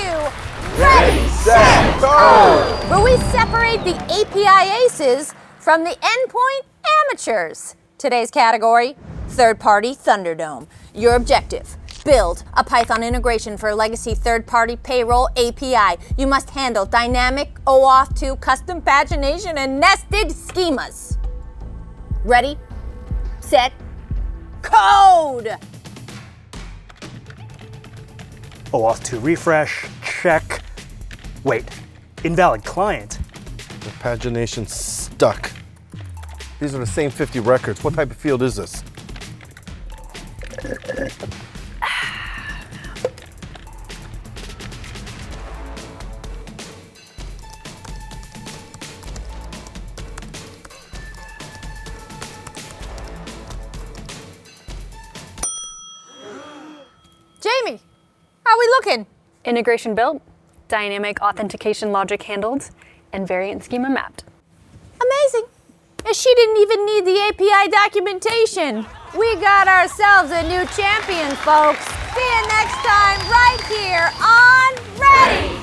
to Ready, Set, Go! Where we separate the API aces from the endpoint amateurs. Today's category, Third-Party Thunderdome. Your objective, build a Python integration for a legacy third-party payroll API. You must handle dynamic OAuth 2 custom pagination and nested schemas. Ready, set, code! OAuth 2 refresh, check. Wait, invalid client. The pagination's stuck. These are the same 50 records. What type of field is this? Jamie, how are we looking? Integration built, dynamic authentication logic handled, and variant schema mapped. Amazing. And she didn't even need the API documentation. We got ourselves a new champion, folks. See you next time right here on Ready,